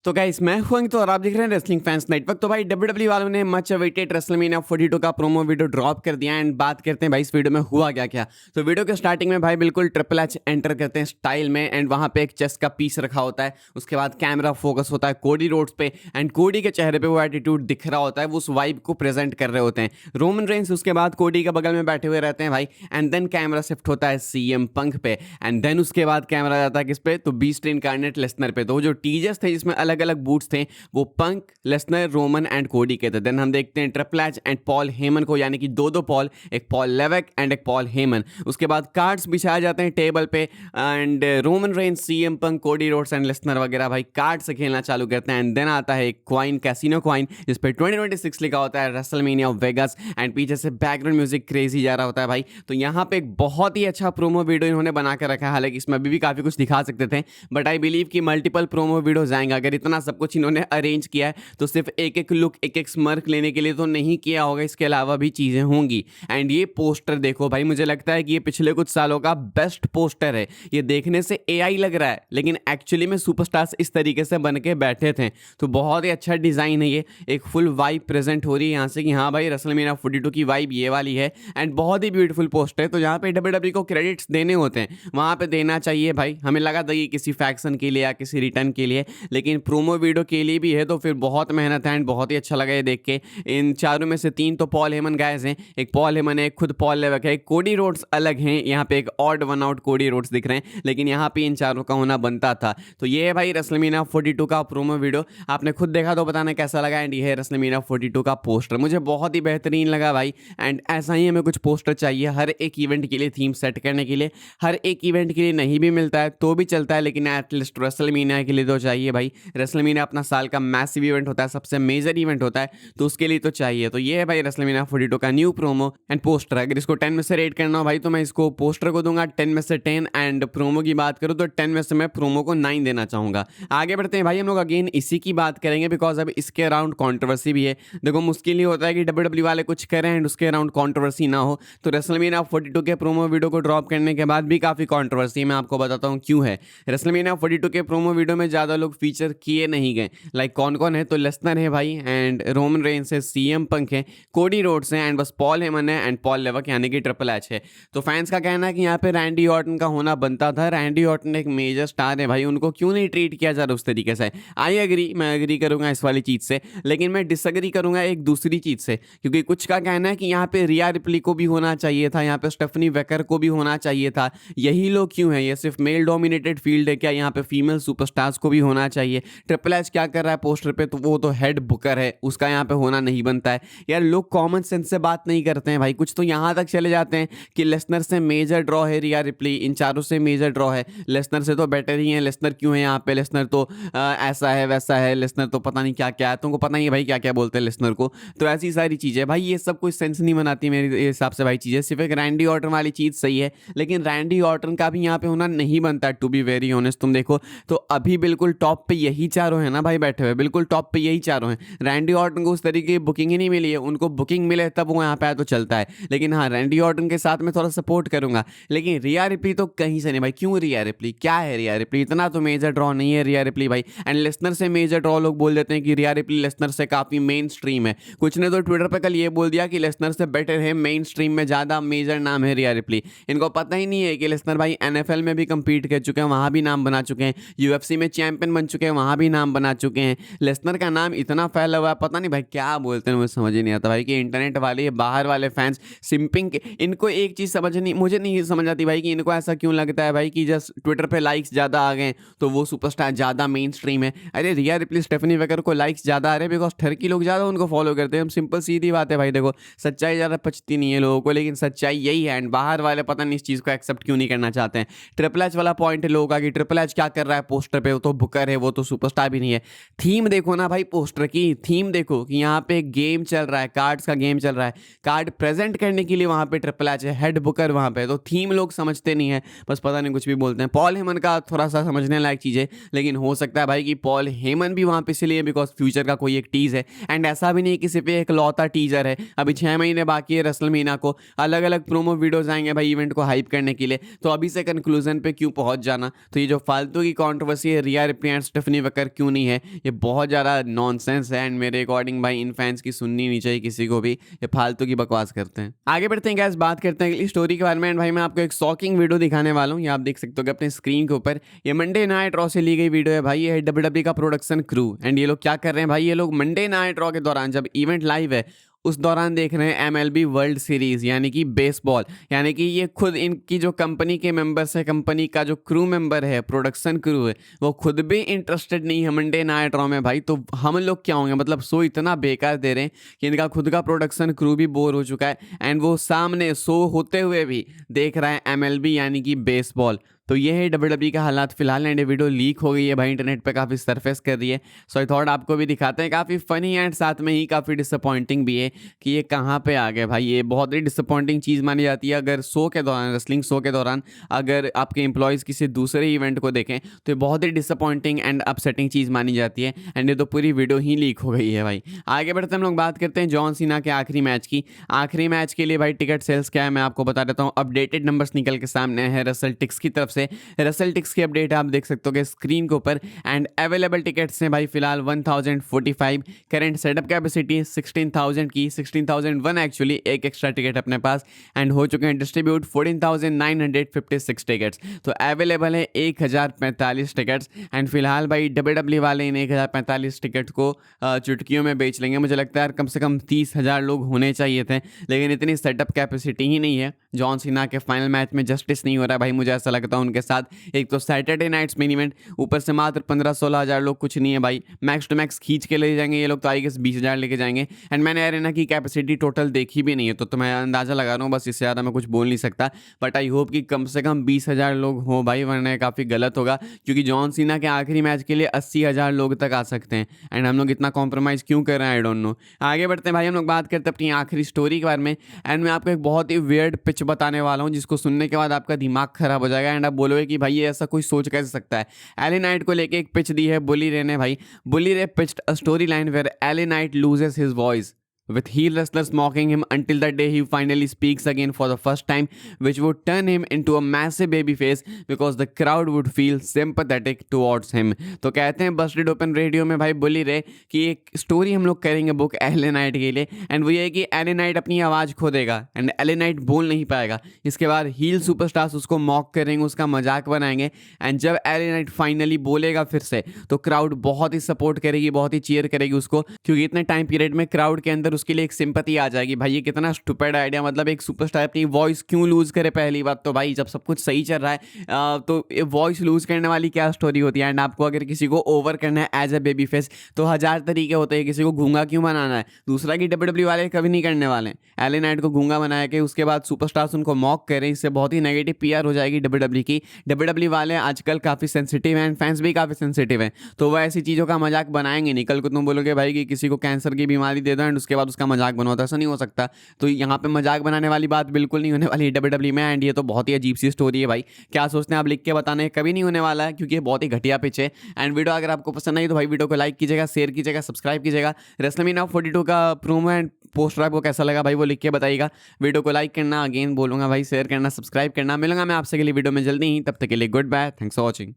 तो गाइस मैं हूं तो और आप देख रहे हैं रेसलिंग फैंस नेटवर्क। तो भाई डब्ल्यूडब्ल्यू वालों ने मच अवेटेड रेसलमेनिया 42 का प्रोमो वीडियो ड्रॉप कर दिया एंड बात करते हैं भाई इस वीडियो में हुआ क्या क्या। तो वीडियो के स्टार्टिंग में भाई बिल्कुल ट्रिपल एच एंटर करते हैं स्टाइल में एंड वहां पे एक चेस्ट का पीस रखा होता है। उसके बाद कैमरा फोकस होता है कोडी रोड्स पे एंड कोडी के चेहरे पे वो एटीट्यूड दिख रहा होता है, वो उस वाइब को प्रेजेंट कर रहे होते हैं रोमन रेंस। उसके बाद कोडी के बगल में बैठे हुए रहते हैं भाई एंड देन कैमरा शिफ्ट होता है सीएम पंक पे एंड देन उसके बाद कैमरा जाता है किस पे, तो बीस्ट इनकार्नेट लेसनर पे। तो वो जो टीजर्स थे जिसमें अलग अलग बूट्स थे वो पंक, लेसनर, रोमन एंड कोडी के थे। देन हम देखते हैं triple H and Paul Heyman को, यानी कि दो पॉल, एक पॉल लेवेक एंड एक पॉल हेमन। उसके बाद कार्ड्स बिछाए जाते हैं टेबल पे and Roman Reigns, CM Punk, Cody Rhodes and Lesnar वगैरह भाई कार्ड से खेलना चालू करते हैं एंड देन आता है एक क्वाइन, कैसीनो क्वाइन, जिस पे 2026 लिखा होता है रेसलमेनिया वेगास एंड पीछे से बैकग्राउंड म्यूजिक क्रेजी जा रहा होता है भाई। तो यहाँ पे एक बहुत ही अच्छा प्रोमो वीडियो इन्होंने बना कर रखा है। हालांकि इसमें अभी भी काफी कुछ दिखा सकते थे बट आई बिलीव कि मल्टीपल प्रोमो वीडियोज आएंगे। अगर इतना सब कुछ इन्होंने अरेंज किया है तो सिर्फ एक एक लुक, एक एक स्मर्क लेने के लिए तो नहीं किया होगा, इसके अलावा भी चीजें होंगी। एंड ये पोस्टर देखो भाई, मुझे लगता है कि ये पिछले कुछ सालों का बेस्ट पोस्टर है। ये देखने से एआई लग रहा है लेकिन एक्चुअली में सुपरस्टार्स इस तरीके से बन के बैठे थे। तो बहुत ही अच्छा डिजाइन है ये, एक फुल वाइब प्रेजेंट हो रही है यहाँ से कि हाँ भाई रेसलमेनिया 42 की वाइब ये वाली है एंड बहुत ही ब्यूटीफुल पोस्टर है। तो जहाँ पे डब्ल्यूडब्ल्यू को क्रेडिट्स देने होते हैं वहाँ पे देना चाहिए भाई। हमें लगा था कि किसी फैक्शन के लिए या किसी रिटर्न के लिए, लेकिन प्रोमो वीडियो के लिए भी है तो फिर बहुत मेहनत है एंड बहुत ही अच्छा लगा ये देख के। इन चारों में से तीन तो पॉल हेमन गायज हैं, एक पॉल हेमन है, एक खुद पॉल लेवेक है, एक कोडी रोड्स अलग हैं। यहाँ पे एक odd one out Cody Rhodes दिख रहे हैं लेकिन यहाँ पे इन चारों का होना बनता था। तो ये है भाई रेसलमेनिया 42 का प्रोमो वीडियो, आपने खुद देखा तो बताना कैसा लगा। एंड ये है रेसलमेनिया 42 का पोस्टर, मुझे बहुत ही बेहतरीन लगा भाई। एंड ऐसा ही हमें कुछ पोस्टर चाहिए हर एक इवेंट के लिए, थीम सेट करने के लिए। हर एक इवेंट के लिए नहीं भी मिलता है तो भी चलता है लेकिन एटलीस्ट रेसलमेनिया के लिए तो चाहिए भाई। रेसलमेनिया अपना साल का मैसिव इवेंट होता है, सबसे मेजर इवेंट होता है, तो उसके लिए तो चाहिए। तो ये है भाई रेसलमेनिया 42 का न्यू प्रोमो एंड पोस्टर। अगर इसको 10 में से रेट करना हो भाई तो मैं इसको पोस्टर को दूंगा 10 में से 10 एंड प्रोमो की बात करूँ तो 10 में से मैं प्रोमो को 9 देना चाहूंगा। आगे बढ़ते हैं भाई, हम लोग अगेन इसी की बात करेंगे बिकॉज अब इसके अराउंड कॉन्ट्रोवर्सी भी है। देखो मुश्किल ही होता है कि डब्ल्यूडब्ल्यू वाले कुछ करें एंड उसके अराउंड कॉन्ट्रोवर्सी ना हो। तो रेसलमेनिया 42 के प्रोमो वीडियो को ड्रॉप करने के बाद भी काफी कॉन्ट्रोवर्सी, मैं आपको बताता हूँ क्यों है। रेसलमेनिया 42 के प्रोमो वीडियो में ज्यादा लोग फीचर किए नहीं गए। लाइक कौन कौन है, तो लेसनर है भाई एंड रोमन रेंस है, सीएम पंक है, कोडी रोड्स है एंड बस पॉल हेमन है एंड पॉल लेवेक यानी कि ट्रिपल एच है। तो फैंस का कहना है कि यहाँ पे रैंडी ऑर्टन का होना बनता था। रैंडी ऑर्टन एक मेजर स्टार है भाई, उनको क्यों नहीं ट्रीट किया जा रहा उस तरीके से। आई एग्री, मैं एग्री करूंगा इस वाली चीज से, लेकिन मैं डिसएग्री करूंगा एक दूसरी चीज से। क्योंकि कुछ का कहना है कि यहाँ पे रिया रिप्ली को भी होना चाहिए था, यहाँ पे स्टेफनी वेकर को भी होना चाहिए था। यही लोग क्यों है, ये सिर्फ मेल डोमिनेटेड फील्ड है क्या, यहाँ पे फीमेल सुपरस्टार्स को भी होना चाहिए। ट्रिपल एच क्या कर रहा है पोस्टर पे, तो वो तो हेड बुकर है, उसका यहाँ पे होना नहीं बनता है। यार लोग कॉमन सेंस से बात नहीं करते हैं भाई, कुछ तो यहाँ तक चले जाते हैं कि लेसनर से मेजर ड्रॉ है रिया रिप्ली, इन चारों से मेजर ड्रॉ है, लेसनर से तो बेटर ही है। लेसनर क्यों है यहाँ पे, लेसनर तो ऐसा है वैसा है, लेसनर तो पता नहीं क्या क्या है, तुमको पता ही है भाई क्या क्या बोलते हैं लेसनर को। तो ऐसी सारी चीजें भाई, ये सब कोई सेंस नहीं बनाती मेरे हिसाब से भाई चीजें। सिर्फ एक रैंडी ऑर्टन वाली चीज सही है लेकिन रैंडी ऑर्टन का भी यहाँ पे होना नहीं बनता टू बी वेरी ऑनेस्ट। तुम देखो तो अभी बिल्कुल टॉप पे यही चारों है ना भाई बैठे हुए, बिल्कुल टॉप पे यही चारों हैं। रैंडी ऑर्टन को उस तरीके की बुकिंग ही नहीं मिली है, उनको बुकिंग मिले तब वो यहाँ पे आए तो चलता है। लेकिन हाँ रैंडी ऑर्टन के साथ मैं थोड़ा सपोर्ट करूंगा, लेकिन रिया रिप्ली तो कहीं से नहीं भाई। क्यों रिया रिप्ली, क्या है रिया रिप्ली, इतना तो मेजर ड्रॉ नहीं है रिया रिप्ली भाई। एंड लेसनर से मेजर ड्रॉ लोग बोल देते हैं कि रिया रिप्ली लेसनर से काफी मेन स्ट्रीम है। कुछ ने तो ट्विटर पर कल ये बोल दिया कि लेसनर से बेटर है, मेन स्ट्रीम में ज्यादा मेजर नाम है रिया रिप्ली। इनको पता ही नहीं है कि लेसनर भाई एनएफएल में भी कंपीट कर चुके हैं, वहां भी नाम बना चुके हैं, यूएफसी में चैंपियन बन चुके हैं, वहां भी नाम बना चुके हैं। लेसनर का नाम इतना फैला हुआ है, पता नहीं भाई क्या बोलते हैं, मुझे समझ ही नहीं आता भाई कि इंटरनेट वाले बाहर वाले फैंस सिंपिंग के। इनको एक चीज समझ नहीं, मुझे नहीं समझ आती भाई कि इनको ऐसा क्यों लगता है भाई कि जस्ट ट्विटर पे लाइक्स ज्यादा आ गए तो वो सुपरस्टार ज्यादा मेन स्ट्रीम है। अरे रिया रिप्ली, स्टेफनी वेकर को लाइक्स ज्यादा आ रहे हैं बिकॉज टर्की लोग ज्यादा उनको फॉलो करते हैं। हम सिंपल सीधी बात है भाई, देखो सच्चाई ज्यादा पचती नहीं है लोगों को, लेकिन सच्चाई यही है एंड बाहर वाले पता नहीं इस चीज को एक्सेप्ट क्यों नहीं करना चाहते हैं। ट्रिपल एच वाला पॉइंट है लोगों का कि ट्रिपल एच क्या कर रहा है पोस्टर पे, वो तो बुकर है, वो तो सुपरस्टार भी नहीं है। थीम देखो ना भाई, पोस्टर की थीम देखो कि यहाँ पे गेम चल रहा है, कार्ड्स का गेम चल रहा है, कार्ड प्रेजेंट करने के लिए वहां पे ट्रिपल एच है, हेड बुकर वहां पे। तो थीम लोग समझते नहीं है, बस पता नहीं कुछ भी बोलते हैं। पॉल हेमन का थोड़ा सा समझने लायक चीज है, लेकिन हो सकता है भाई कि पॉल हेमन भी वहां पे इसलिए बिकॉज फ्यूचर का कोई एक टीज है। एंड ऐसा भी नहीं कि सिर्फ एक लौता टीजर है, अभी 6 महीने बाकी है रेसलमेनिया को, अलग अलग प्रोमो वीडियोस आएंगे भाई इवेंट को हाइप करने के लिए। तो अभी से कंक्लूजन पे क्यों पहुंच जाना। तो ये जो फालतू की कंट्रोवर्सी है रिया रिप्ली एंड स्टेफनी कर क्यों नहीं है, ये बहुत ज़्यादा नॉनसेंस है एंड मेरे अकॉर्डिंग भाई इन फैंस की सुननी नहीं चाहिए किसी को भी, ये फालतू की बकवास करते हैं। आगे बढ़ते हैं गैस, बात करते हैं अगली स्टोरी के बारे में। एंड भाई मैं आपको एक शॉकिंग वीडियो दिखाने वाला हूँ, ये आप देख सकते हो कि अपने स्क्रीन के ऊपर, ये मंडे नाइट रॉ से ली गई वीडियो है भाई। ये है WWE का प्रोडक्शन क्रू एंड ये लोग क्या कर रहे हैं भाई, ये लोग मंडे नाइट रॉ के दौरान जब इवेंट लाइव है उस दौरान देख रहे हैं MLB वर्ल्ड सीरीज यानी कि बेसबॉल। यानी कि ये खुद इनकी जो कंपनी के मेंबर्स है, कंपनी का जो क्रू मेंबर है, प्रोडक्शन क्रू है, वो खुद भी इंटरेस्टेड नहीं है मंडे नाइट रॉ में भाई। तो हम लोग क्या होंगे, मतलब शो इतना बेकार दे रहे हैं कि इनका खुद का प्रोडक्शन क्रू भी बोर हो चुका है एंड वो सामने शो होते हुए भी देख रहा है MLB यानी कि बेसबॉल। तो ये है WWE का हालात फिलहाल एंड ये वीडियो लीक हो गई है भाई, इंटरनेट पे काफ़ी सरफेस कर रही है। सो आई थॉट आपको भी दिखाते हैं, काफ़ी फनी एंड साथ में ही काफ़ी डिसअपॉइंटिंग भी है कि ये कहाँ पे आ गए भाई। ये बहुत ही डिसअपॉइंटिंग चीज़ मानी जाती है अगर शो के दौरान, रेसलिंग शो के दौरान अगर आपके एम्प्लॉयज़ किसी दूसरे इवेंट को देखें तो ये बहुत ही डिसअपॉइंटिंग एंड अपसेटिंग चीज़ मानी जाती है एंड ये तो पूरी वीडियो ही लीक हो गई है भाई। आगे बढ़ते हम लोग बात करते हैं जॉन सीना के आखिरी मैच की। आखिरी मैच के लिए भाई टिकट सेल्स क्या है मैं आपको बता देता हूँ। अपडेटेड नंबर्स निकल के सामने है रसल टिक्स की तरफ से। रसल टिक्स की अपडेट आप देख सकते हो कि स्क्रीन के ऊपर एंड अवेलेबल टिकट्स हैं भाई फिलहाल 1045। करंट सेटअप कैपेसिटी 16,000 की, 16,001 एक्चुअली, एक एक्स्ट्रा टिकट अपने पास एंड हो चुके हैं डिस्ट्रीब्यूट 14,956 टिकट्स। तो अवेलेबल है 1045 टिकट्स एंड फिलहाल भाई WWE वाले इन 1045 टिकट को चुटकियों में बेच लेंगे। मुझे लगता है यार कम से कम 30,000 लोग होने चाहिए थे, लेकिन इतनी सेटअप कैपेसिटी ही नहीं है। जॉन सीना के फाइनल मैच में जस्टिस नहीं हो रहा है भाई, मुझे ऐसा लगता है उनके साथ। एक तो सैटरडे नाइट्स मेन इवेंट, ऊपर से मात्र 15-16 हज़ार लोग कुछ नहीं है भाई। मैक्स टू मैक्स खींच के ले जाएंगे ये लोग तो आई गेस 20,000 लेके जाएंगे एंड मैंने एरेना की कैपेसिटी टोटल देखी भी नहीं है, तो मैं अंदाज़ा लगा रहा हूँ, बस इससे ज़्यादा मैं कुछ बोल नहीं सकता। बट आई होप कि कम से कम 20,000 लोग हों भाई, वरना काफ़ी गलत होगा क्योंकि जॉन सीना के आखिरी मैच के लिए 80,000 लोग तक आ सकते हैं एंड हम लोग इतना कॉम्प्रोमाइज़ क्यों कर रहे हैं, आई डोंट नो। आगे बढ़ते हैं भाई, हम लोग बात करते हैं अपनी आखिरी स्टोरी के बारे में एंड मैं आपको एक बहुत ही वियर्ड पिच बताने वाला हूँ जिसको सुनने के बाद आपका दिमाग खराब हो जाएगा एंड आप बोलोगे कि भाई ये ऐसा कोई सोच कैसे सकता है। एले नाइट को लेके एक पिच दी है बुली रे ने भाई। Bully Ray pitched a story line where Elle Knight loses his voice with heel wrestlers mocking him until the day he finally speaks again for the first time, which would turn him into a massive babyface because the crowd would feel sympathetic towards him। तो कहते हैं Busted open radio में भाई Bully रे कि एक story हम लोग करेंगे बुक एले नाइट के लिए एंड वो ये है कि एले नाइट अपनी आवाज़ खो देगा एंड एले नाइट बोल नहीं पाएगा। इसके बाद हील सुपरस्टार्स उसको मॉक करेंगे, उसका मजाक बनाएंगे एंड जब एले नाइट फाइनली बोलेगा फिर से तो क्राउड बहुत ही सपोर्ट करेगी, बहुत ही चीयर करेगी उसको, क्योंकि इतने टाइम पीरियड में क्राउड के अंदर उसके लिए एक सिंपैथी आ जाएगी। भाई ये कितना स्टूपिड आइडिया, मतलब एक सुपरस्टार अपनी वॉइस क्यों लूज करे। पहली बात तो भाई जब सब कुछ सही चल रहा है तो वॉइस लूज करने वाली क्या स्टोरी होती है एंड आपको अगर किसी को ओवर करना है एज ए बेबी फेस तो 1000 तरीके होते हैं, किसी को गूंगा क्यों बनाना है। दूसरा कि WWE वाले कभी नहीं करने वाले एले नाइट को गूंगा बनाया कि उसके बाद सुपरस्टार्स उनको मॉक करें, इससे बहुत ही नेगेटिव PR हो जाएगी WWE की। WWE वाले आजकल काफ़ी सेंसिटिव हैं, फैंस भी काफ़ी सेंसिटिव हैं, तो वह ऐसी चीज़ों का मजाक बनाएंगे नहीं। कल को तुम बोलोगे भाई कि किसी को कैंसर की बीमारी दे दो एंड उसके बाद उसका मजाक बनवाता, ऐसा नहीं हो सकता। तो यहाँ पे मजाक बनाने वाली बात बिल्कुल नहीं होने वाली WWE में एंड ये तो बहुत ही अजीब सी स्टोरी है भाई। क्या सोचते हैं आप लिख के बताने, कभी नहीं होने वाला है क्योंकि ये बहुत ही घटिया पिच है। एंड वीडियो अगर आपको पसंद आई तो भाई वीडियो को लाइक कीजिएगा, शेयर कीजिएगा, सब्सक्राइब कीजिएगा। रेसलमेनिया 42 का प्रोमो एंड पोस्टर आपको कैसा लगा भाई वो लिख के बताइएगा। वीडियो को लाइक करना, अगेन बोलूंगा भाई, शेयर करना, सब्सक्राइब करना। मिलूंगा मैं आपसे अगली वीडियो में जल्दी ही, तब तक के लिए good bye, thanks for watching.